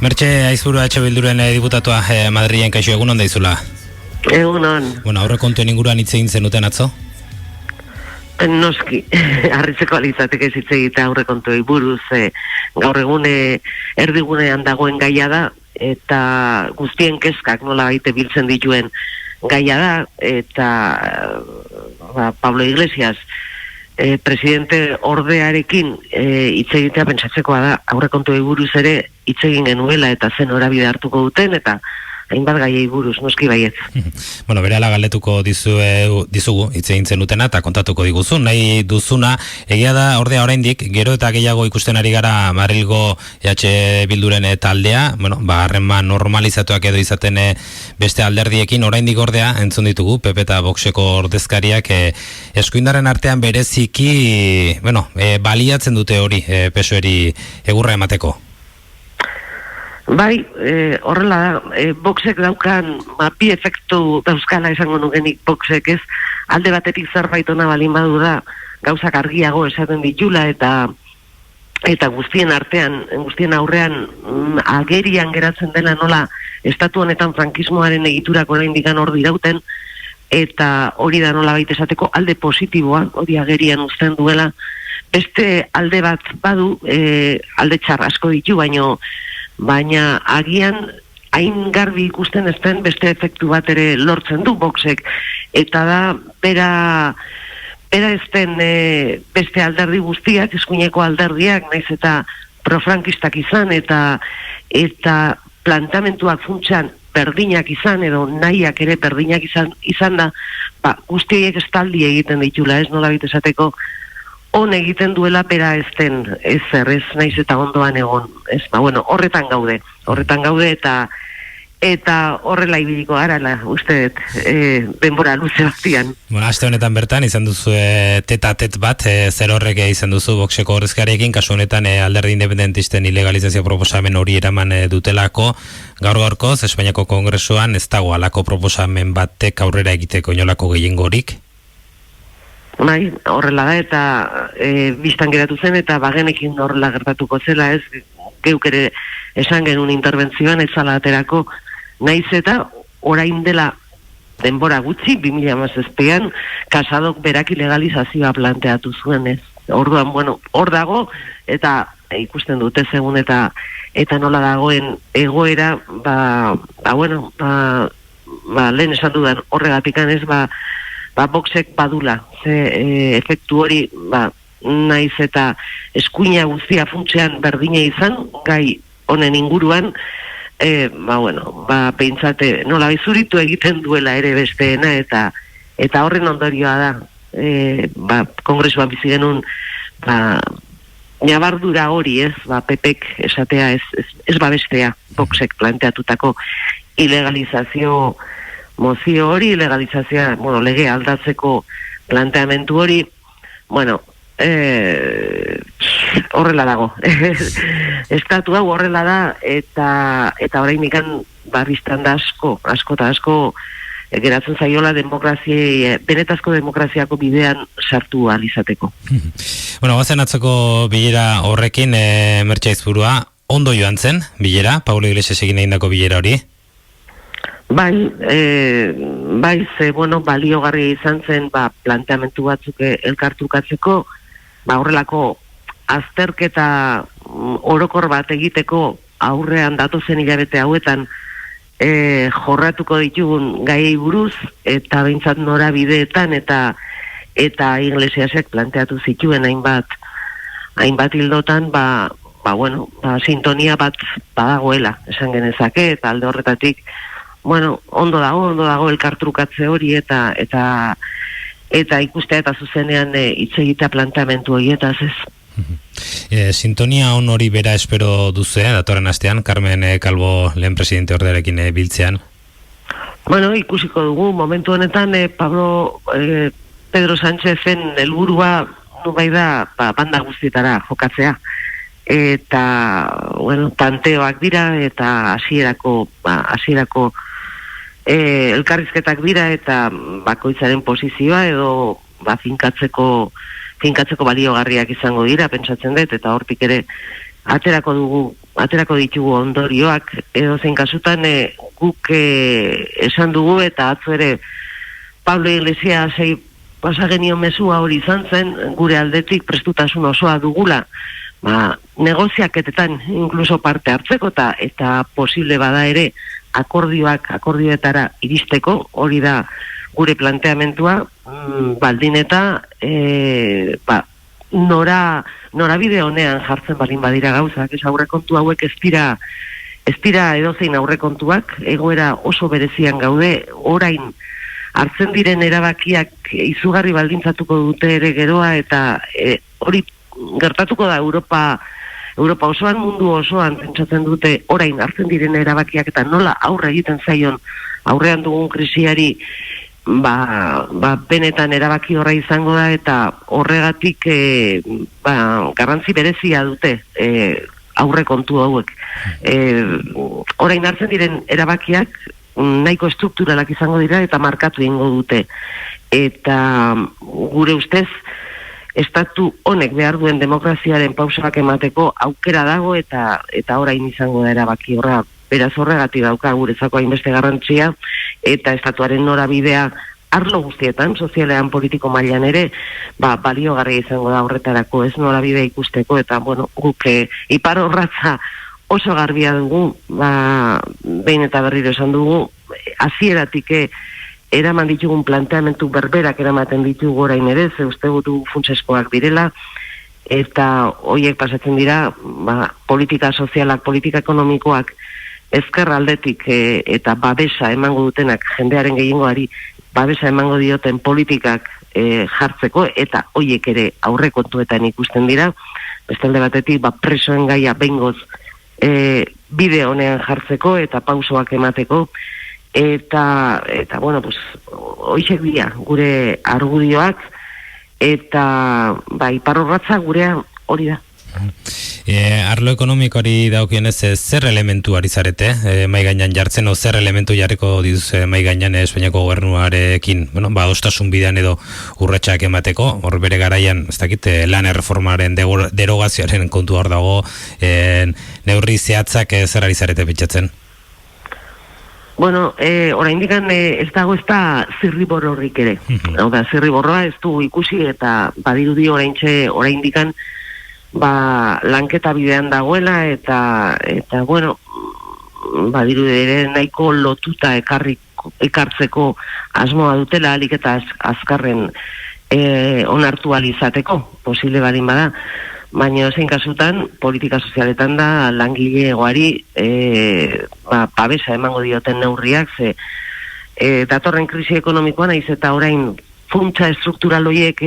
Mertxe Aizpuru Bilduren diputatua Madrilen, kaixo, egunon daizula? Egunon. Bueno, aurrekontuen inguruan hitz egin zenuten atzo? Noski, harritzeko alitzateke hitz egitea aurrekontuei buruz, gaur egune erdigunean dagoen gaia da, eta guztien kezkak nola baite biltzen dituen gaia da, eta Pablo Iglesias presidente ordearekin hitz egitea pentsatzekoa da, aurrekontuei buruz ere hitz egin genuela eta zen norabide hartuko duten, eta hainbat gaiei buruz, noski baiet. Bueno, berehala galdetuko dizugu hitz egin zenutena eta kontatuko diguzu. Nahi duzuna, egia da ordea oraindik gero eta gehiago ikusten ari gara Madrilgo Bilduren taldea, bueno, harreman normalizatuak edo izaten beste alderdiekin, oraindik ordea entzun ditugu PP eta Voxeko ordezkariak eskuindaren artean bereziki, bueno, baliatzen dute hori PSOEri egurra emateko. Bai, horrela da, Voxek daukan, bi efektu dauzkala esango nukenik Voxek ez, alde batetik zerbait ona balin badu da, gauzak argiago esaten ditula eta guztien artean, guztien aurrean agerian geratzen dela nola estatu honetan frankismoaren egiturak oraindik hor dirauten, eta hori da nola baita esateko alde positiboa, hori agerian uzten duela, beste alde bat badu, alde txar asko ditu, baina agian hain garbi ikusten ezten beste efektu bat ere lortzen du Voxek, eta da bera ezten beste alderdi guztiak, eskuineko alderdiak, naiz eta profrankistak izan eta plantamentuak funtsan berdinak izan edo nahiak ere berdinak izan da, guztiek estaldi egiten ditula, ez nola esateko on egiten duela bera ezten ezer, ez naiz eta ondoan egon, ez, horretan gaude eta horrela ibiliko garala, uste denbora luze bastian. Bueno, aste honetan bertan izan duzu teta-tet bat, zer horrek izan duzu Voxeko ordezkariekin, kasu honetan alderdi independentisten ilegalizazio proposamen hori eraman dutelako, gaur-gaurkoz Espainiako Kongresuan ez dago halako proposamen batek aurrera egiteko inolako gehiengorik? Bai, horrela da eta biztan geratu zen eta bagenekin horrela gertatuko zela, ez geuk ere esan genuen interbentzioan ez zala aterako, naiz eta orain dela denbora gutxi, 2017an Casadok berak ilegalizazioa planteatu zuen, ez. Orduan, hor dago eta ikusten dute segun eta nola dagoen egoera, lehen esan dudan horregatikan ez, Voxek badula, efektu hori, naiz eta eskuina guztia funtsean berdina izan, gai honen inguruan, pentsate, nola bizuritu egiten duela ere besteena, eta horren ondorioa da, Kongresuan bizi genuen, nabardura hori ez, PPek esatea ez babestea, Voxek planteatutako ilegalizazio mozio hori, legalizazioa, lege aldatzeko planteamentu hori, horrela dago. Estatu hau horrela da, eta orain ikan biztan da asko geratzen zaiola benetazko demokraziako bidean sartu alizateko. Goazen atzoko bilera horrekin, Mertxe Aizpurua, ondo joan zen bilera, Pablo Iglesias egin egindako bilera hori? Bai, baliogarria izan zen, planteamentu batzuk elkartrukatzeko, horrelako azterketa orokor bat egiteko aurrean datozen hilabete hauetan jorratuko ditugun gaiei buruz, eta behintzat norabideetan, eta Iglesiasek planteatu zituen hainbat hildotan, sintonia bat badagoela, esan genezake, eta alde horretatik, ondo dago elkartrukatze hori eta ikustea eta zuzenean hitz egitea planteamentu horietaz ez. Sintonia on hori bera espero duzu, datorren astean, Carmen Calvo lehen presidente ordearekin biltzean? Ikusiko dugu, momentu honetan Pedro Sánchezen helburua bai da banda guztietara jokatzea. Eta, tanteoak dira eta hasierako elkarrizketak dira eta bakoitzaren posizioa edo finkatzeko baliogarriak izango dira, pentsatzen dut, eta hortik ere aterako dugu aterako ditugu ondorioak, edo zein kasutan guk esan dugu eta atzo ere Pablo Iglesias pasagenio mesua hori izan zen, gure aldetik prestutasun osoa dugula, negoziaketetan inkluso parte hartzeko eta posible bada ere akordioetara iristeko, hori da gure planteamentua, baldin eta norabide honean jartzen balin badira gauzak, ez aurrekontu hauek ez dira edozein aurrekontuak, egoera oso berezian gaude, orain hartzen diren erabakiak izugarri baldintzatuko dute ere geroa, eta hori gertatuko da Europa osoan, mundu osoan pentsatzen dute orain hartzen diren erabakiak eta nola aurre egiten zaion aurrean dugun krisiari, benetan erabaki horra izango da, eta horregatik garrantzi berezia dute aurrekontu hauek. Orain hartzen diren erabakiak nahiko estrukturalak izango dira eta markatu egingo dute. Eta gure ustez, estatu honek behar duen demokraziaren pausoak emateko aukera dago eta orain izango da erabaki horra. Beraz horregatik dauka guretzako hainbeste garrantzia, eta estatuaren norabidea arlo guztietan, sozialean, politiko mailan ere, baliogarria izango da horretarako, ez norabidea ikusteko, eta guk ipar orratza oso garbia dugu, behin eta berriro esan dugu, hasieratik eraman ditugun planteamentu berberak eramaten ditugu orain ere, ze uste gutu funtseskoak direla, eta horiek pasatzen dira, politika sozialak, politika ekonomikoak, ezker aldetik eta babesa emango dutenak, jendearen gehiengoari babesa emango dioten politikak jartzeko, eta horiek ere aurrekontuetan ikusten dira, bestalde batetik presoen gaia behingoz bide honean jartzeko eta pausoak emateko, eta hoixek dira gure argudioak, eta iparrorratza gurea hori da. Arlo ekonomikoari daukionez zer elementu ari zarete mai gainean jartzen, o zer elementu jarriko dituz mai gainean Espainiako gobernuarekin, adostasun bidean edo urratsak emateko, hor bere garaian, ez dakit, lan erreformaren derogazioaren kontu hor dago, neurri zehatzak zer ari zarete pentsatzen? Oraindik ez dago ez da zirriborrorik ere. Zirriborroa ez du ikusi eta badirudi oraindik lanketa bidean dagoela eta badirudi ere nahiko lotuta ekartzeko asmoa dutela, alik eta azkarren onartu alizateko, posible balin bada. Baina zein kasutan, politika sozialetan da langilegoari babesa emango dioten neurriak, ze datorren krisi ekonomikoan naiz eta orain funtsa estruktural horiek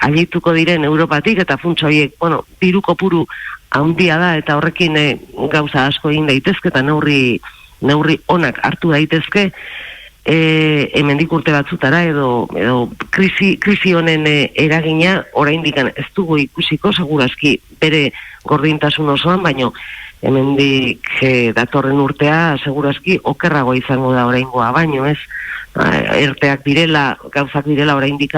ailituko diren Europatik, eta funtsa horiek, diru kopuru handia da, eta horrekin gauza asko egin daitezke, eta neurri onak hartu daitezke, hemendik urte batzutara, edo krisi honen eragina oraindik ez dugu ikusiko, segurazki bere gordintasun osoan, baino hemendik datorren urtea segurazki okerrago izango da oraingoa, baino ez, erteak direla, gauzak direla oraindik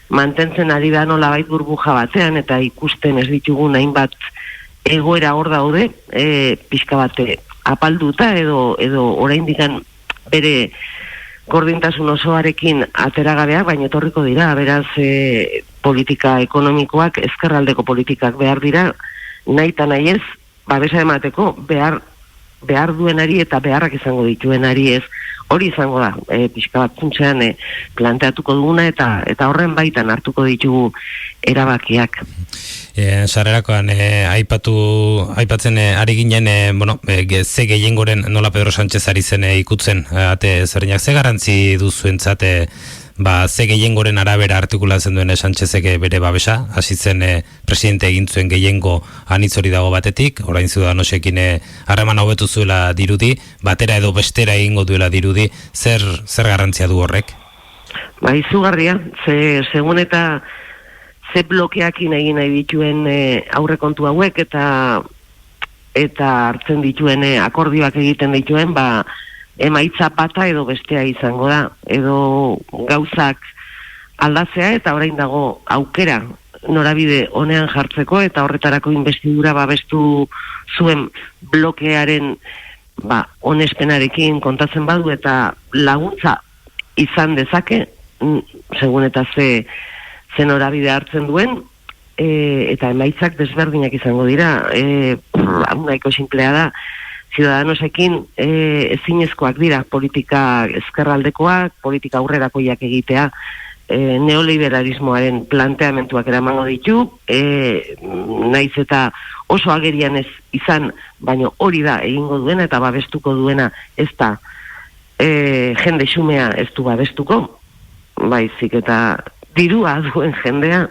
mantentzen ari da nolabait burbuja batean, eta ikusten ez ditugun hainbat egoera hor daude, pixka bate apalduta edo oraindik bere gordintasun osoarekin ateragabeak, baina etorriko dira, beraz politika ekonomikoak, ezkerraldeko politikak behar dira, nahi eta nahi ez, babesa emateko behar duenari eta beharrak izango dituenari ez, hori izango da, pixka bat funtsean planteatuko duguna eta horren baitan hartuko ditugu erabakiak. Sarrerakoan aipatzen ari ginen, ze gehiengoren nola Pedro Sánchez ari zen ikutzen, zerrinak, ze garantzi duzuentzat, ze gehiengoren arabera artikulatzen duen Sánchezek bere babesa, hasi zen presidente egin zuen gehiengo anitz hori dago batetik, orain Ciudadanosekin harreman hobetu zuela dirudi, batera edo bestera egingo duela dirudi, zer garrantzia du horrek? Izugarria, segun eta ze blokeakin egin nahi dituen aurrekontu hauek eta hartzen dituen akordioak egiten dituen, emaitza bata edo bestea izango da, edo gauzak aldatzea, eta orain dago aukera norabide honean jartzeko, eta horretarako investidura babestu zuen blokearen onespenarekin kontatzen badu, eta laguntza izan dezake, segun eta ze norabide hartzen duen, eta emaitzak desberdinak izango dira. Nahiko sinplea da, Ciudadanosekin ezinezkoak dira politika ezkerraldekoak, politika aurrerakoiak egitea, neoliberalismoaren planteamentuak eramango ditu, naiz eta oso agerian ez izan, baino hori da egingo duena eta babestuko duena, ez da jende xumea ez du babestuko, baizik eta dirua duen jendea,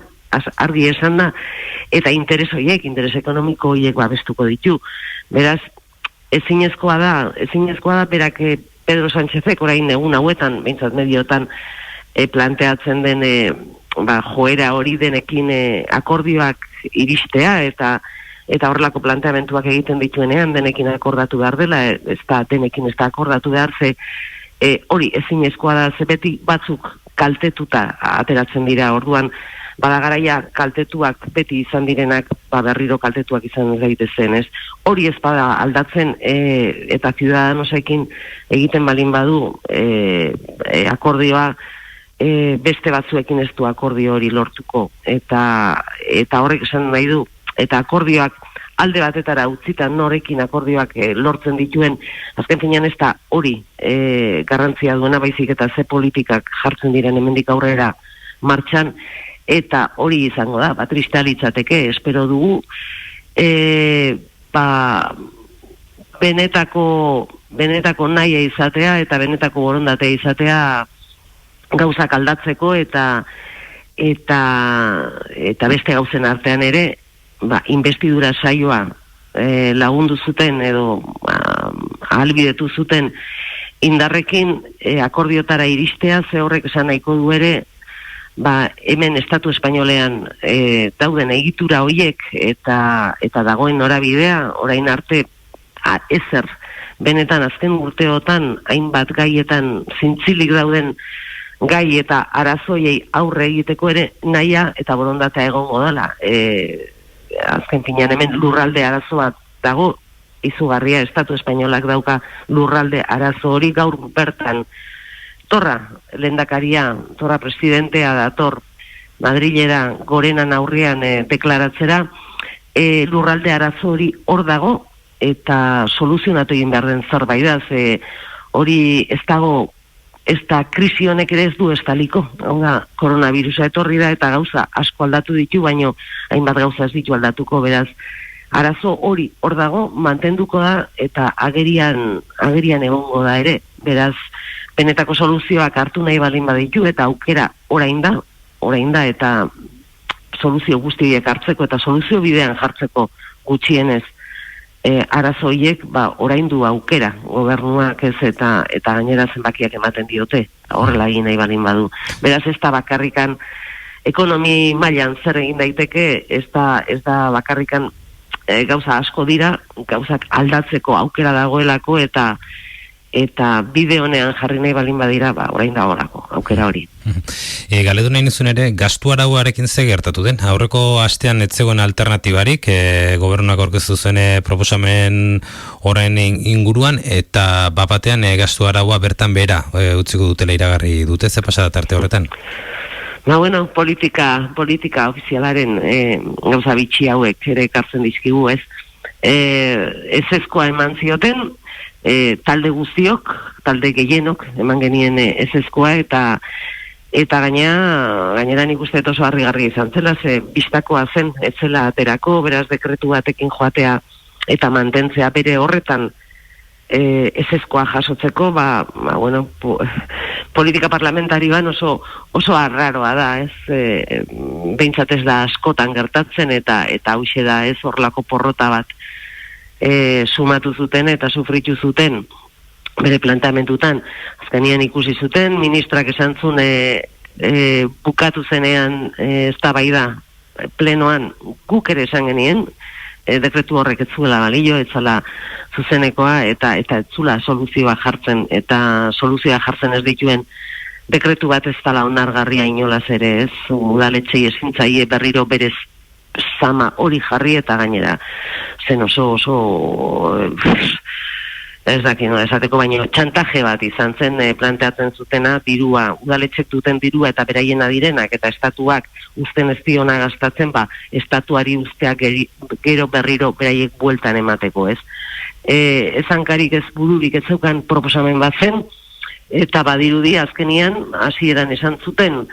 argi esan da, eta interes ekonomiko horiek babestuko ditu. Beraz, ezinezkoa da berak Pedro Sánchezek orain egun hauetan, behintzat mediotan, planteatzen den joera hori denekin akordioak iristea, eta horrelako planteamentuak egiten dituenean denekin akordatu behar dela, denekin ez da akordatu behar, hori ezinezkoa da, ze beti batzuk kaltetuta ateratzen dira, orduan bada garaia kaltetuak beti izan direnak berriro kaltetuak izan daitezen, ez? Hori ez bada aldatzen, eta Ciudadanosekin egiten balin badu akordioa, beste batzuekin ez du akordio hori lortuko, eta horrek esan nahi du, eta akordioak alde batetara utzitan norekin akordioak lortzen dituen, azken finean ez da hori garrantzia duena, baizik eta ze politikak jartzen diren hemendik aurrera martxan, eta hori izango da, triste litzateke, espero dugu, benetako nahia izatea, eta benetako borondatea izatea gauzak aldatzeko, eta beste gauzen artean ere, investidura saioa lagundu zuten, edo ahalbidetu zuten indarrekin akordiotara iristea, ze horrek esan nahiko du ere, hemen estatu espainolean dauden egitura hoiek eta dagoen norabidea, orain arte ezer, benetan azken urteotan hainbat gaietan zintzilik dauden gai eta arazoiei aurre egiteko ere nahia eta borondatea egongo dela. Azken finean hemen lurralde arazo bat dago, izugarria, estatu espainolak dauka lurralde arazo hori, gaur bertan Torra lehendakaria, Torra presidentea dator Madrilera gorenan aurrean deklaratzera, lurralde arazo hori hor dago, eta soluzionatu egin behar den zerbait da, hori ez dago, ez da krisi honek ere ez du estaliko, hau da, koronavirusa etorri da eta gauza asko aldatu ditu, baino hainbat gauza ez ditu aldatuko, beraz, arazo hori hor dago, mantenduko da, eta agerian egongo da ere, beraz, benetako soluzioak hartu nahi balin baditu, eta aukera orain da, eta soluzio guztiak hartzeko, eta soluzio bidean jartzeko gutxienez arazoiek, orain du aukera, gobernuak ez, eta gainera zenbakiak ematen diote, horrela egin nahi balin badu. Beraz, ez da bakarrikan ekonomi mailan zer egin daiteke, ez da bakarrikan gauza asko dira, gauzak aldatzeko aukera dagoelako, eta bide honean jarri nahi balin badira, orain dagoelako aukera hori. Galetu nahi nizun ere, gastu arauarekin ze gertatu den? Aurreko astean ez zegoen alternatibarik, gobernuak aurkeztu zuen proposamen orain inguruan, eta bapatean gastu araua bertan behera utziko dutela iragarri dute, ze pasada tarte horretan? Politika ofizialaren gauza bitxi hauek ere ekartzen dizkigu, ez? Ezezkoa eman zioten, talde guztiok, talde gehienok eman genien ezezkoa, eta gainera nik uste oso harrigarria izan zela, ze bistakoa zen, ez zela aterako, beraz dekretu batekin joatea eta mantentzea bere horretan ezezkoa jasotzeko, politika parlamentarioan oso arraroa da, ez, behintzat ez da askotan gertatzen, eta hauxe da, ez, horlako porrota bat sumatu zuten eta sufritu zuten bere planteamendutan. Azkenean ikusi zuten, ministrak esan zuen bukatu zenean eztabaida plenoan, guk ere esan genien, dekretu horrek ez zuela balio, ez zela zuzenekoa, eta ez zula soluzioa jartzen, eta soluzioa jartzen ez dituen dekretu bat ez dala onargarria inolaz ere, ez, udaletxei ezin zaie berriro berez sama hori jarri eta gainera zen oso ez dakit, esateko baino txantaje bat izan zen planteatzen zutena dirua, udaletxek duten dirua eta beraiena direnak eta estatuak uzten ez diona gastatzen, estatuari usteak gero berriro beraiek bueltan emateko, ez? Ezankarik ez bururik ez zeukan proposamen bat zen, eta badirudi azkenian hasieran esan zuten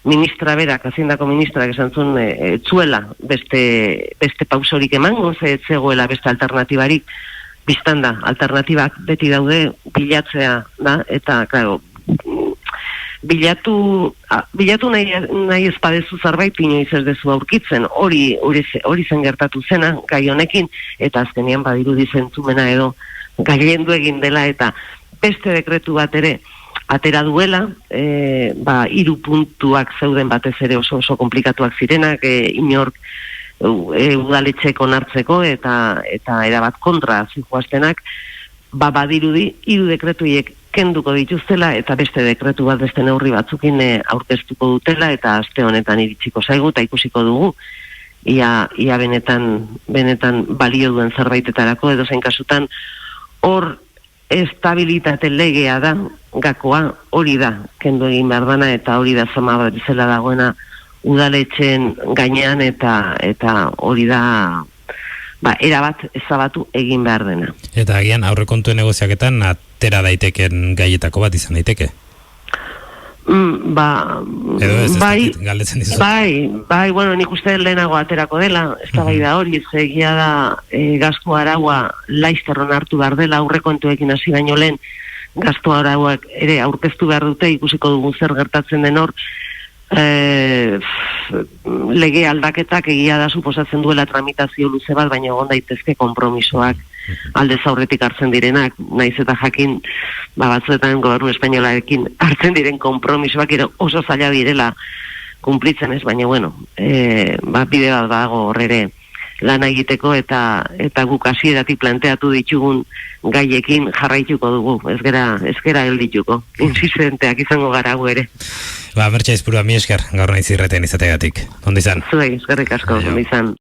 ministra berak, haziendako ministrak esan zuen etzuela beste pausorik emango, ez zegoela beste alternatibarik, biztan da, alternatibak beti daude bilatzea da, eta, klaro, bilatu nahi ezpadezu zerbait inoiz ez dezu aurkitzen, hori zen gertatu zena, gai honekin, eta azkenian badirudi zentzumena edo gailendu egin dela, eta beste dekretu bat ere, atera duela, 3 puntuak zeuden batez ere oso komplikatuak zirenak, inork udaletxek onartzeko eta erabat kontra zijoaztenak, badirudi 3 dekretuiek kenduko dituztela eta beste dekretu bat beste neurri batzukin aurkeztuko dutela eta aste honetan iritsiko zaigu eta ikusiko dugu ia benetan balio duen zerbaitetarako edo zein kasutan hor estabilitate legea da gakoa, hori da kendu egin behar dana eta hori da zama bat zela dagoena udaletxen gainean eta hori da erabat ezabatu egin behar dena. Eta agian aurrekontuen negoziaketan atera daiteken gaietako bat izan daiteke? Edo ez galdetzen dizu? Bai, bueno, nik uste lehenago aterako dela, ez da bai da hori, egia da gastu araua laizterron hartu behar dela, aurrekontuekin hasi baino lehen, gastu arauak ere aurkeztu behar dute, ikusiko dugun zer gertatzen den hor, lege aldaketak egia da suposatzen duela tramitazio luze bat, baina egon daitezke konpromisoak aldez aurretik hartzen direnak, naiz eta jakin batzuetan gobernu espainolarekin hartzen diren konpromisoak oso zaila direla kumplitzen ez, baina bueno, bide bat dago horrere lan egiteko eta guk hasieratik planteatu ditugun gaiekin jarraituko dugu, ez gera heldituko, insistenteak izango gara gu ere. Mertxe Aizpurua, mi esker gaur naiz irreten izategatik. Ondo izan? Zuei, eskerrik asko, ondo izan.